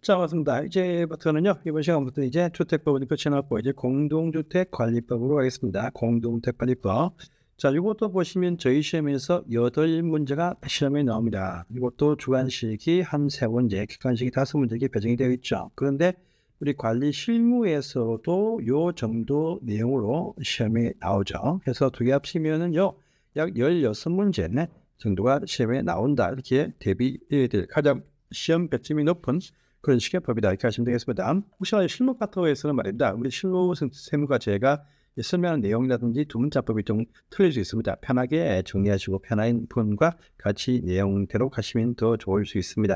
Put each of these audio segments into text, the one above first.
자, 맞습니다. 이제부터는요, 이번 시간부터 이제 주택법은 끝이 났고, 이제 공동주택관리법으로 가겠습니다. 공동주택관리법. 자, 이것도 보시면 저희 시험에서 8문제가 시험에 나옵니다. 이것도 주관식이 한 3문제, 객관식이 5문제 이렇게 배정이 되어 있죠. 그런데 우리 관리 실무에서도 요 정도 내용으로 시험에 나오죠. 그래서 두 개 합치면은요, 약 16문제 정도가 시험에 나온다. 이렇게 대비될 가장 시험 배점이 높은 그런 식의 법이다 이렇게 하시면 되겠습니다. 혹시나 실무 파트에서는 말입니다. 우리 실무 세무가 제가 설명하는 내용이라든지 두 문자법이 좀 틀릴 수 있습니다. 편하게 정리하시고 편한 분과 같이 내용대로 가시면 더 좋을 수 있습니다.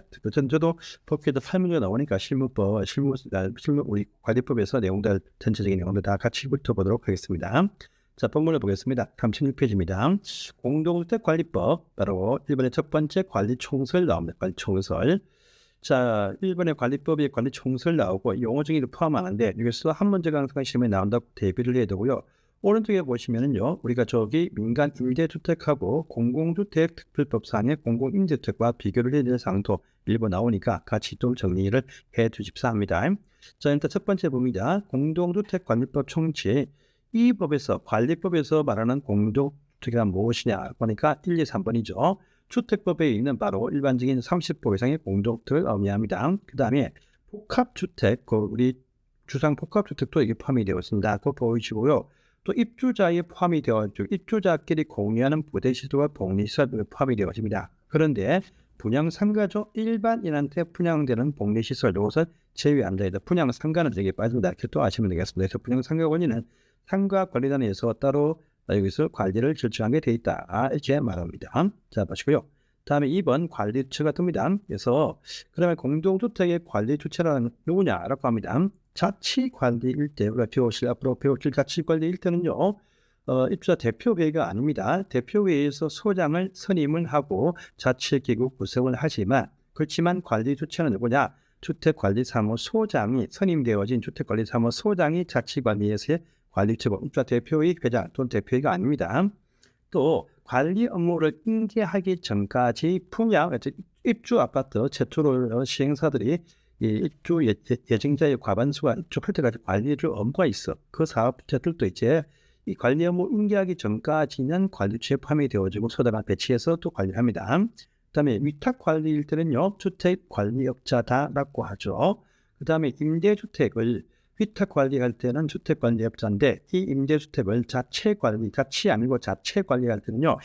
저도 법규에도 8문제가 나오니까 실무 우리 관리법에서 내용들 전체적인 내용들 다 같이 훑어보도록 하겠습니다. 자, 본문을 보겠습니다. 36페이지입니다. 공동주택관리법 바로 1번의 첫 번째 관리총설 나옵니다. 관리총설. 자, 1번의 관리법이 관리총설 나오고 용어 정의를 포함하는데 여기서 한 문제가 항상 시험에 나온다고 대비를 해야 되고요. 오른쪽에 보시면은요, 우리가 저기 민간 임대주택하고 공공주택 특별법상의 공공임대주택과 비교를 해야 될 사항도 일부 나오니까 같이 좀 정리를 해 주십사 합니다. 자, 일단 첫 번째 봅니다. 공동주택관리법 총칙. 이 법에서 관리법에서 말하는 공동주택이란 무엇이냐 보니까 1, 2, 3번이죠. 주택법에 있는 바로 일반적인 30호 이상의 공동주택을 의미합니다. 그 다음에 복합주택, 우리 주상 복합주택도 이게 포함이 되어 있습니다. 그거 보이시고요. 또 입주자에 포함이 되어 있죠. 입주자끼리 공유하는 부대시설과 복리시설도 포함이 되어 있습니다. 그런데 분양상가죠. 일반인한테 분양되는 복리시설 이것은 제외한다. 분양상가는 여기에 빠집니다. 이렇게 또 아시면 되겠습니다. 그래서 분양상가 권리는 상가 관리단에서 따로 여기서 관리를 결정하게 돼 있다. 이렇게 말합니다. 자, 보시고요. 다음에 2번 관리처가 듭니다. 그래서 그러면 공동주택의 관리 주체라는 누구냐라고 합니다. 자치관리일 때 우리가 앞으로 배우실 자치관리일 때는요. 입주자 대표회의가 아닙니다. 대표회의에서 소장을 선임을 하고 자치기구 구성을 하지만 그렇지만 관리 주체는 누구냐? 주택관리사무소장이 선임되어진 주택관리사무소장이 자치관리에서의 관리처고 입주자 대표회의 회장 또는 대표회의가 아닙니다. 또 관리 업무를 인계하기 전까지 분양, 입주 아파트 제초를 시행사들이 입주 예정자의 과반수가 입주할 때까지 관리를 업무가 있어. 그 사업자들도 이제 이 관리 업무 인계하기 전까지는 관리처에 포함이 되어지고 소장을 배치해서 또 관리를 합니다. 그다음에 위탁 관리일 때는요, 주택 관리업자다라고 하죠. 그다음에 임대주택을 위탁 관리할 때는 주택 관리업자인데 이 임대주택을 자치 아니고 자체 관리할 때는요,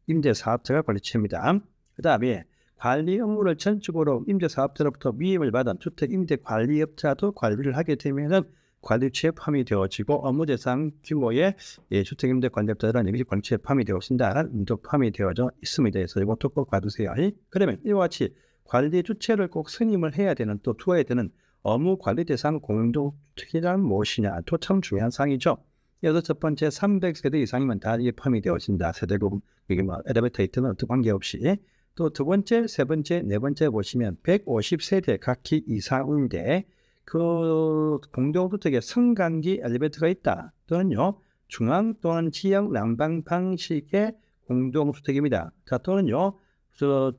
임대사업자가 관리처입니다. 그다음에 관리 업무를 전적으로 임대사업자로부터 위임을 받은 주택 임대관리업자도 관리를 하게 되면은 관리처에 포함이 되어지고 업무 대상 규모의 주택 임대관리업자라는 의미 관리처에 포함이 되었습니다라는 또 포함이 되어져 있습니다. 그래서 이것도 꼭 봐두세요. 그러면 이와 같이 관리 주체를 꼭 선임을 해야 되는 또 두어야 되는 업무 관리 대상 공동주택이란 무엇이냐 또 참 중요한 사항이죠. 여기서 첫 번째 300세대 이상이면 다 이게 포함이 되어 있습니다. 세대금 이게 엘리베이터 있든 어떤 관계없이. 또 두 번째, 세 번째, 네 번째 보시면 150세대 각기 이상인데 그 공동주택에 승강기 엘리베이터가 있다. 또는요 중앙 또는 지역 난방 방식의 공동주택입니다. 자, 또는요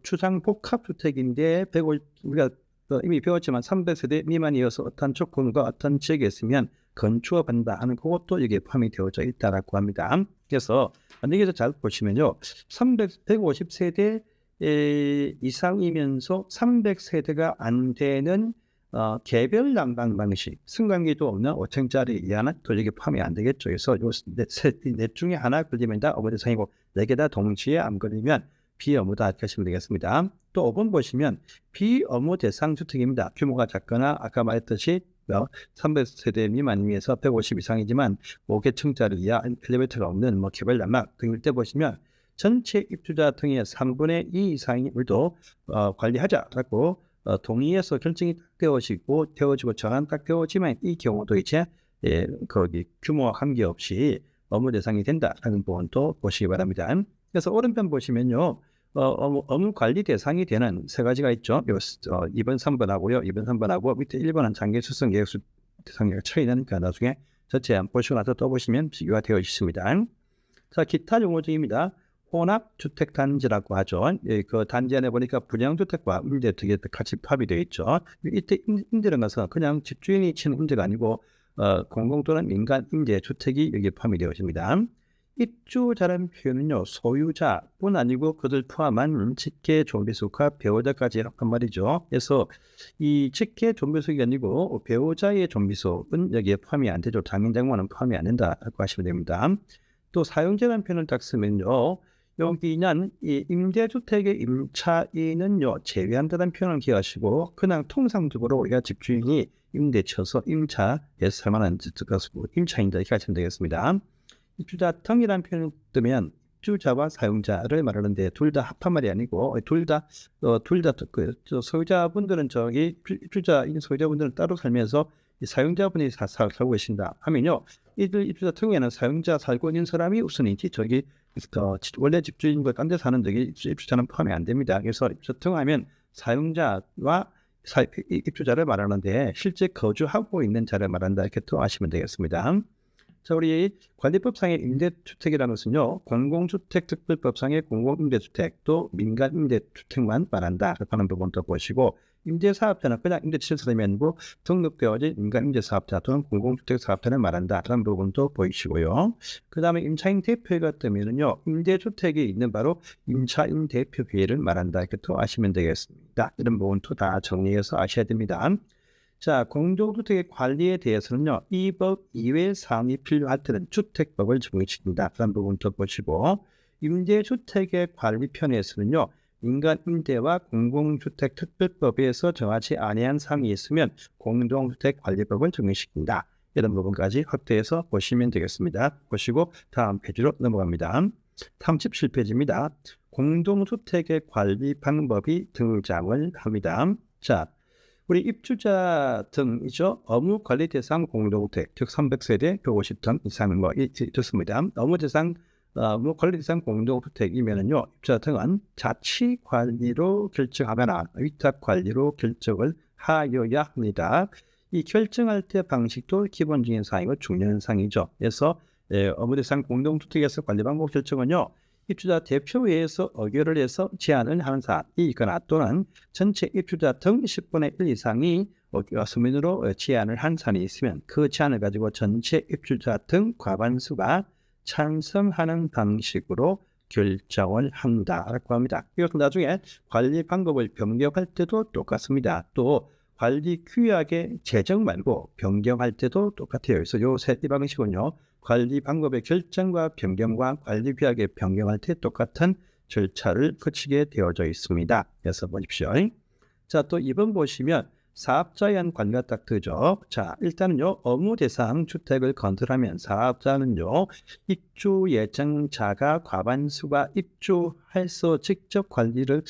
추상 복합주택인데 150 우리가 이미 배웠지만 300세대 미만이어서 어떤 조건과 어떤 지역에 있으면 건축업한다 하는 그것도 여기에 포함이 되어져 있다라고 합니다. 그래서 여기서 잘 보시면요, 150세대 이상이면서 300세대가 안 되는 개별 난방 방식, 승강기도 없는 5층짜리 이하는 또 여기 포함이 안 되겠죠. 그래서 넷 중에 하나 걸리면 다 업무 대상이고 4개 다 동시에 안 걸리면 비업무다 이렇게 하시면 되겠습니다. 또 5번 보시면 비업무 대상 주택입니다. 규모가 작거나 아까 말했듯이 300세대 미만에서 150 이상이지만 5개층짜리 이하 엘리베이터가 없는 개별 난방 등일 때 보시면 전체 입주자 등의 3분의 2 이상을도 관리하자라고 동의해서 결정이 딱 되어지고 정한 딱 되어지만 이 경우도 이제 거기 규모와 관계없이 업무 대상이 된다라는 부분도 보시기 바랍니다. 그래서 오른편 보시면요, 업무 관리 대상이 되는 세 가지가 있죠. 2번, 3번하고요. 2번, 3번하고 밑에 1번은 장기 수성 계획수 대상이 처해 있으니까 나중에 전체 보시고 나서 또 보시면 비교가 되어 있습니다. 자, 기타 용어 중입니다. 혼합주택단지라고 하죠. 예, 그 단지 안에 보니까 분양주택과 임대주택이 같이 포함이 되어 있죠. 이때 임대를 가서 그냥 집주인이 치는 임대가 아니고 공공 또는 민간 임대주택이 여기에 포함이 되어 있습니다. 입주자라는 표현은요, 소유자뿐 아니고 그들 포함한 직계 존비속과 배우자까지 한 말이죠. 그래서 이 직계 존비속이 아니고 배우자의 존비속은 여기에 포함이 안 되죠. 장인장모는 포함이 안 된다고 하시면 됩니다. 또 사용자라는 표현을 딱 쓰면요, 여기는 이 임대주택의 임차인은요 제외한다는 표현을 기억하시고, 그냥 통상적으로 우리가 집주인이 임대 쳐서 임차에서 살만한 임차인다 이렇게 하시면 되겠습니다. 입주자 등이라는 표현을 뜨면 입주자와 사용자를 말하는데 둘 다 합한 말이 아니고 둘 다 소유자분들은 저기 입주자인 소유자분들은 따로 살면서 이 사용자분이 살고 계신다 하면요, 이들 입주자 등에는 사용자 살고 있는 사람이 우선이지 저기 원래 집주인과 딴 데 사는 저기 입주자는 포함이 안 됩니다. 그래서 입주자 등 하면 사용자와 입주자를 말하는데 실제 거주하고 있는 자를 말한다 이렇게 또 아시면 되겠습니다. 자, 우리 관리법상의 임대주택이라는 것은요, 공공주택특별법상의 공공임대주택 또 민간임대주택만 말한다 하는 부분도 보시고, 임대사업자는 그냥 임대시설이 아니고 등록되어진 민간임대사업자 또는 공공주택사업자를 말한다 하는 부분도 보이시고요. 그 다음에 임차인 대표회가 뜨면은요, 임대주택이 있는 바로 임차인 대표회를 말한다 이렇게 또 아시면 되겠습니다. 이런 부분도 다 정리해서 아셔야 됩니다. 자, 공동주택의 관리에 대해서는요, 이 법 이외의 사항이 필요할 때는 주택법을 적용시킨다. 그런 부분도 보시고, 임대주택의 관리편에서는요, 민간임대와 공공주택특별법에서 정하지 아니한 사항이 있으면 공동주택관리법을 적용시킨다. 이런 부분까지 확대해서 보시면 되겠습니다. 보시고 다음 페이지로 넘어갑니다. 37페이지입니다. 공동주택의 관리 방법이 등장을 합니다. 자, 우리 입주자 등이죠. 업무 관리 대상 공동주택, 즉 300세대 150톤 이상 좋습니다. 업무 대상 업무 관리 대상 공동주택이면은요, 입주자 등은 자치 관리로 결정하거나 위탁 관리로 결정을 하여야 합니다. 이 결정할 때 방식도 기본적인 사항이고 중요한 사항이죠. 그래서 업무 대상 공동주택에서 관리 방법 결정은요, 입주자 대표회에서 의결을 해서 제안을 하는 사항이 있거나 또는 전체 입주자 등 10분의 1 이상이 서면으로 제안을 한 사안이 있으면 그 제안을 가지고 전체 입주자 등 과반수가 찬성하는 방식으로 결정을 한다라고 합니다. 이것은 나중에 관리 방법을 변경할 때도 똑같습니다. 또 관리 규약의 제정 말고 변경할 때도 똑같아요. 그래서 요 세 방식은요, 관리 방법의 결정과 변경과 관리 규약의 변경할 때 똑같은 절차를 거치게 되어져 있습니다. 그래서 보십시오. 자, 또 2번 보시면 사업자에 의한 관리가 딱 뜨죠. 자, 일단은요, 업무 대상 주택을 건설하면 사업자는요, 입주 예정자가 과반수가 입주해서 직접 관리를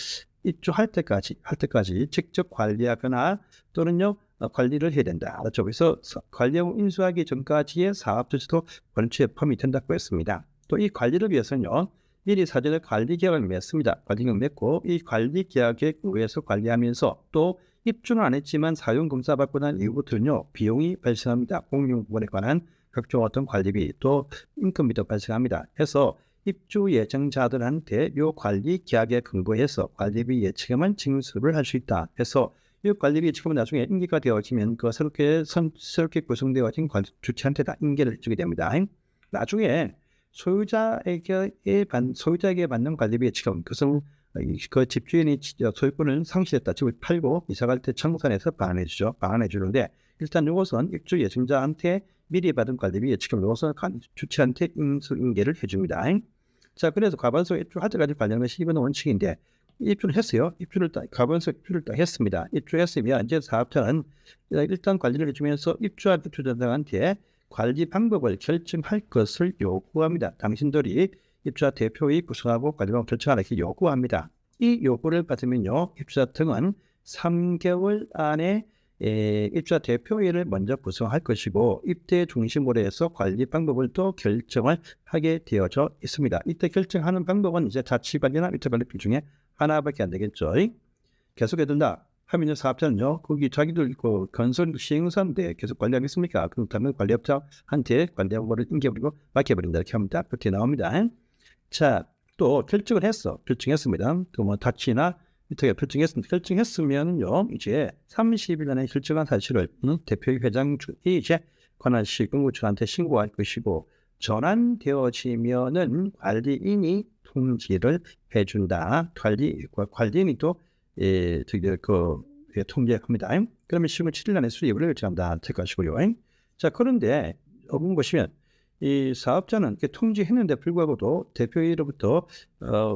입주할 때까지 직접 관리하거나 또는요, 관리를 해야 된다. 그렇죠. 그래서 관리하고 인수하기 전까지의 사업 주체도 권리에 포함이 된다고 했습니다. 또 이 관리를 위해서는요, 미리 사전에 관리 계약을 맺습니다. 관리 계약을 맺고 이 관리 계약에 의해서 관리하면서 또 입주는 안 했지만 사용 검사 받고 난 이후부터는요, 비용이 발생합니다. 공용 부분에 관한 각종 어떤 관리비 또 인건비도 발생합니다. 해서 입주 예정자들한테 이 관리 계약에 근거해서 관리비 예치금은 징수를 할 수 있다. 해서 이 관리비 예치금은 나중에 인계가 되어지면 그 새롭게 구성되어진 주체한테 다 인계를 해주게 됩니다. 나중에 소유자에게 받는 관리비 예치금, 그것은 그 집주인이 소유권을 상실했다, 집을 팔고 이사갈 때 청산해서 반환해 주는데, 일단 이것은 입주 예정자한테 미리 받은 관리비 예치금, 이것은 주체한테 인계를 해줍니다. 자, 그래서 과반수 입주할 때까지 관리하는 것이 이번 원칙인데, 입주를 했어요. 과반수 입주를 딱 했습니다. 입주했으면 이제 사업자는 일단 관리를 해주면서 입주한 입주자들한테 관리 방법을 결정할 것을 요구합니다. 당신들이 입주자 대표의 구성하고 관리 방법 결정하라 이렇게 요구합니다. 이 요구를 받으면요, 입주자 등은 3개월 안에 입주자 대표회를 먼저 구성할 것이고, 입대 중심으로 해서 관리 방법을 또 결정을 하게 되어져 있습니다. 이때 결정하는 방법은 이제 자치관리나 위탁관리 중에 하나밖에 안 되겠죠. 계속해야 된다 하면 사업자는요, 거기 자기들 건설 시행사인데 계속 관리하겠습니까? 그렇다면 관리업자한테 관리 업무를 맡겨버린다 이렇게 합니다. 그렇게 나옵니다. 자, 또 결정했습니다. 또 뭐 다치나 위탁에 결정했으면요 이제 30일 안에 결정한 사실을 대표 회장이 이제 관할 시군구청한테 신고할 것이고 전환되어지면은 관리인이 통지를 해준다. 관리인이 또 통제합니다. 그러면 시군 7일 안에 수립을 결정한다. 체크하시고요. 자, 그런데 여기 보시면 이 사업자는 이렇게 통지했는데 불구하고도 대표회의로부터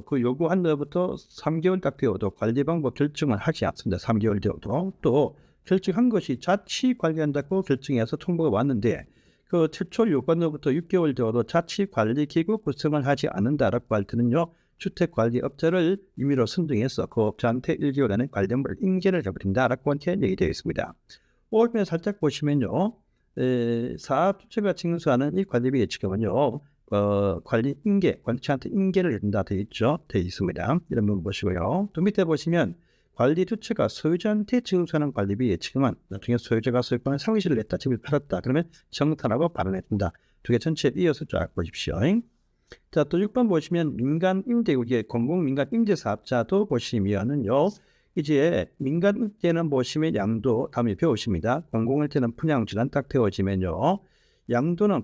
그 요구한 날부터 3개월 딱 되어도 관리 방법 결정을 하지 않습니다. 3개월 되어도 또 결정한 것이 자치 관리한다고 결정해서 통보가 왔는데 그 최초 요구한로부터 6개월 되어도 자치 관리 기구 구성을 하지 않는다라고 할 때는요 주택관리업자를 임의로 선정해서 그 업자한테 1개월 안에 관련물 인계를 해버린다라고 이렇게 얘기되어 있습니다. 오면 살짝 보시면요. 사업 주체가 징수하는 이 관리비 예치금은요, 관리 인계, 관리자한테 인계를 해준다 되어 있죠, 되어 있습니다. 이런 부분 보시고요. 또 밑에 보시면 관리 주체가 소유자한테 징수하는 관리비 예치금은 나중에 소유자가 소유권을 상위시를 냈다, 집을 팔았다, 그러면 정탄하고 발언해준다. 두 개 전체 이어서 쫙 보십시오. 자, 또 6번 보시면 민간 임대국의 공공 민간 임대 사업자도 보시면은요. 이제 민간 임대는 보시면 양도 다음에 배우십니다. 공공일 때는 분양주간 딱 되어지면요. 양도는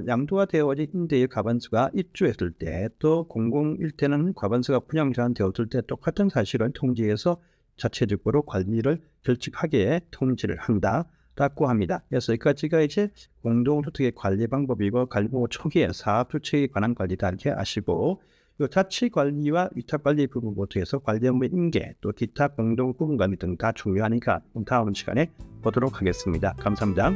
양도가 되어진 임대의 과반수가 입주했을 때 또 공공일 때는 과반수가 분양주간 되었을 때 똑같은 사실을 통지해서 자체적으로 관리를 결정하게 통지를 한다라고 합니다. 그래서 여기까지가 이제 공동주택의 관리 방법이고 관리 방법 초기에 사업 주체에 관한 관리다 이렇게 아시고 이 자치 관리와 위탁 관리 부분부터 해서 관리 업무 인계 또 기타 공동 부분관리 등 다 중요하니까 다음 시간에 보도록 하겠습니다. 감사합니다.